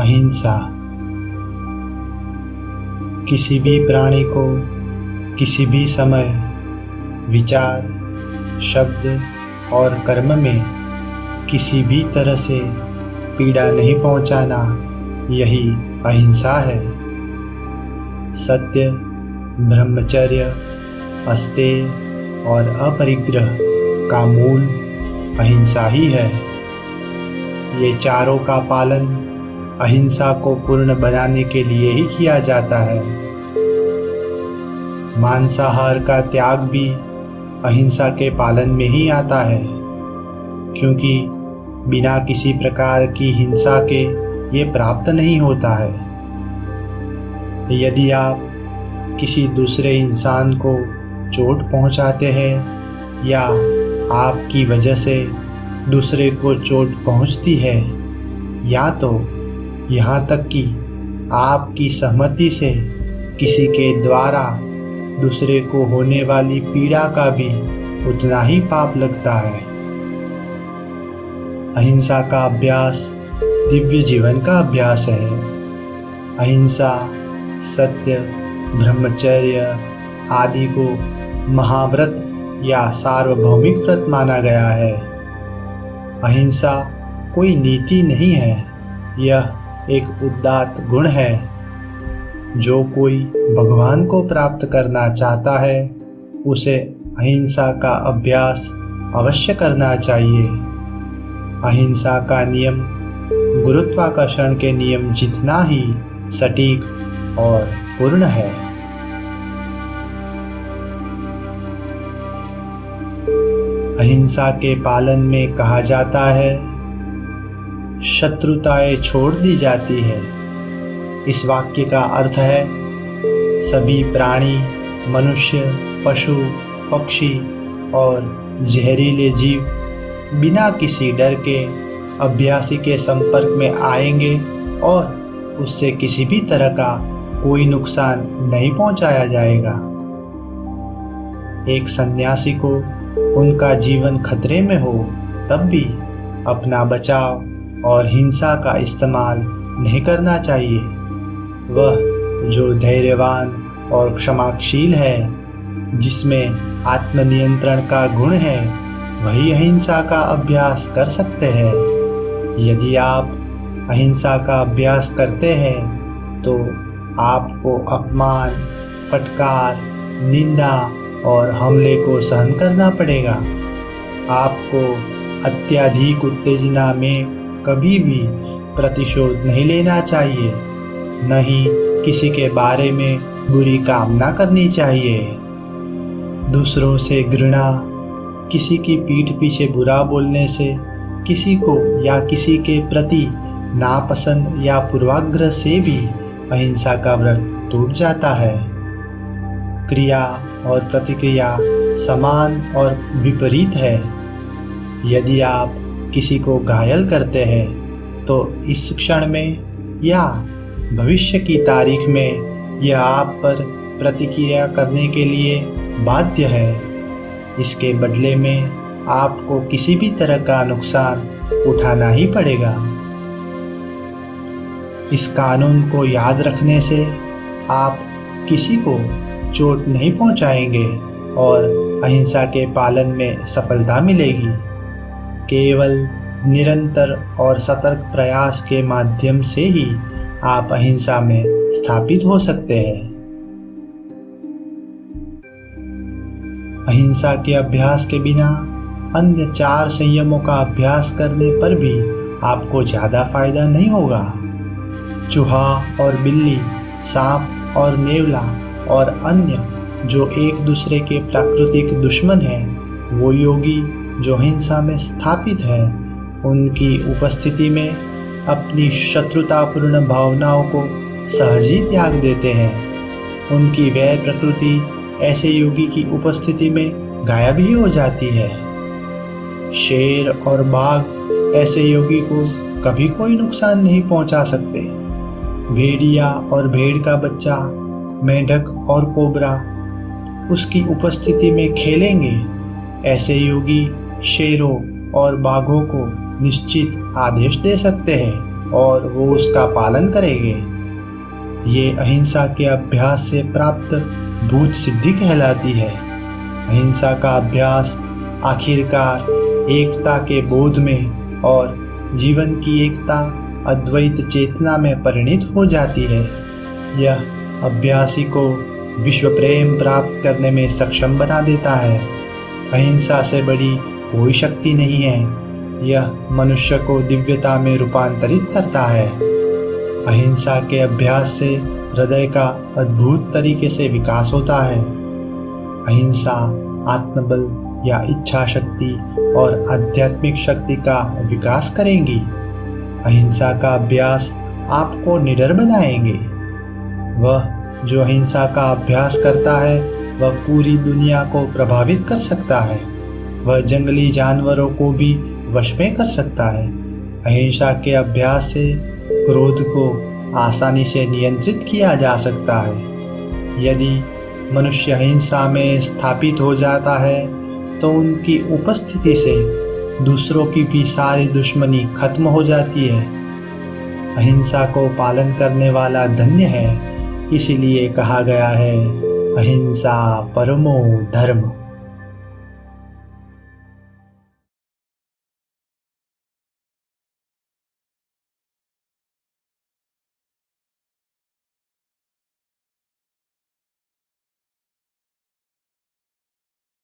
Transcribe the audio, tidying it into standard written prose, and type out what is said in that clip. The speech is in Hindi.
अहिंसा। किसी भी प्राणी को किसी भी समय विचार, शब्द और कर्म में किसी भी तरह से पीड़ा नहीं पहुंचाना, यही अहिंसा है। सत्य, ब्रह्मचर्य, अस्तेय और अपरिग्रह का मूल अहिंसा ही है। ये चारों का पालन अहिंसा को पूर्ण बनाने के लिए ही किया जाता है। मांसाहार का त्याग भी अहिंसा के पालन में ही आता है, क्योंकि बिना किसी प्रकार की हिंसा के ये प्राप्त नहीं होता है। यदि आप किसी दूसरे इंसान को चोट पहुंचाते हैं या आपकी वजह से दूसरे को चोट पहुंचती है, या तो यहाँ तक कि आपकी सहमति से किसी के द्वारा दूसरे को होने वाली पीड़ा का भी उतना ही पाप लगता है। अहिंसा का अभ्यास दिव्य जीवन का अभ्यास है। अहिंसा, सत्य, ब्रह्मचर्य आदि को महाव्रत या सार्वभौमिक व्रत माना गया है। अहिंसा कोई नीति नहीं है, यह एक उदात्त गुण है। जो कोई भगवान को प्राप्त करना चाहता है, उसे अहिंसा का अभ्यास अवश्य करना चाहिए। अहिंसा का नियम गुरुत्वाकर्षण के नियम जितना ही सटीक और पूर्ण है। अहिंसा के पालन में कहा जाता है, शत्रुताएं छोड़ दी जाती है। इस वाक्य का अर्थ है, सभी प्राणी, मनुष्य, पशु, पक्षी और जहरीले जीव बिना किसी डर के अभ्यासी के संपर्क में आएंगे और उससे किसी भी तरह का कोई नुकसान नहीं पहुंचाया जाएगा। एक सन्यासी को उनका जीवन खतरे में हो तब भी अपना बचाव और हिंसा का इस्तेमाल नहीं करना चाहिए। वह जो धैर्यवान और क्षमाशील है, जिसमें आत्मनियंत्रण का गुण है, वही अहिंसा का अभ्यास कर सकते हैं। यदि आप अहिंसा का अभ्यास करते हैं तो आपको अपमान, फटकार, निंदा और हमले को सहन करना पड़ेगा। आपको अत्यधिक उत्तेजना में कभी भी प्रतिशोध नहीं लेना चाहिए, न ही किसी के बारे में बुरी कामना करनी चाहिए। दूसरों से घृणा, किसी की पीठ पीछे बुरा बोलने से किसी को या किसी के प्रति नापसंद या पूर्वाग्रह से भी अहिंसा का व्रत टूट जाता है। क्रिया और प्रतिक्रिया समान और विपरीत है। यदि आप किसी को घायल करते हैं तो इस क्षण में या भविष्य की तारीख में यह आप पर प्रतिक्रिया करने के लिए बाध्य है। इसके बदले में आपको किसी भी तरह का नुकसान उठाना ही पड़ेगा। इस कानून को याद रखने से आप किसी को चोट नहीं पहुंचाएंगे और अहिंसा के पालन में सफलता मिलेगी। केवल निरंतर और सतर्क प्रयास के माध्यम से ही आप अहिंसा में स्थापित हो सकते हैं। अहिंसा के अभ्यास के बिना अन्य 4 संयमों का अभ्यास करने पर भी आपको ज़्यादा फायदा नहीं होगा। चूहा और बिल्ली, सांप और नेवला और अन्य जो एक दूसरे के प्राकृतिक दुश्मन हैं, वो योगी जो हिंसा में स्थापित हैं, उनकी उपस्थिति में अपनी शत्रुतापूर्ण भावनाओं को सहज ही त्याग देते हैं। उनकी वैर प्रकृति ऐसे योगी की उपस्थिति में गायब ही हो जाती है। शेर और बाघ ऐसे योगी को कभी कोई नुकसान नहीं पहुंचा सकते। भेड़िया और भेड़ का बच्चा, मेंढक और कोबरा उसकी उपस्थिति में खेलेंगे। ऐसे योगी शेरों और बाघों को निश्चित आदेश दे सकते हैं और वो उसका पालन करेंगे। ये अहिंसा के अभ्यास से प्राप्त भूत सिद्धि कहलाती है। अहिंसा का अभ्यास आखिरकार एकता के बोध में और जीवन की एकता अद्वैत चेतना में परिणित हो जाती है। यह अभ्यासी को विश्व प्रेम प्राप्त करने में सक्षम बना देता है। अहिंसा से बड़ी कोई शक्ति नहीं है। यह मनुष्य को दिव्यता में रूपांतरित करता है। अहिंसा के अभ्यास से हृदय का अद्भुत तरीके से विकास होता है। अहिंसा आत्मबल या इच्छा शक्ति और आध्यात्मिक शक्ति का विकास करेंगी। अहिंसा का अभ्यास आपको निडर बनाएंगे। वह जो अहिंसा का अभ्यास करता है वह पूरी दुनिया को प्रभावित कर सकता है। वह जंगली जानवरों को भी वश में कर सकता है। अहिंसा के अभ्यास से क्रोध को आसानी से नियंत्रित किया जा सकता है। यदि मनुष्य अहिंसा में स्थापित हो जाता है तो उनकी उपस्थिति से दूसरों की भी सारी दुश्मनी खत्म हो जाती है। अहिंसा को पालन करने वाला धन्य है। इसीलिए कहा गया है, अहिंसा परमो धर्म।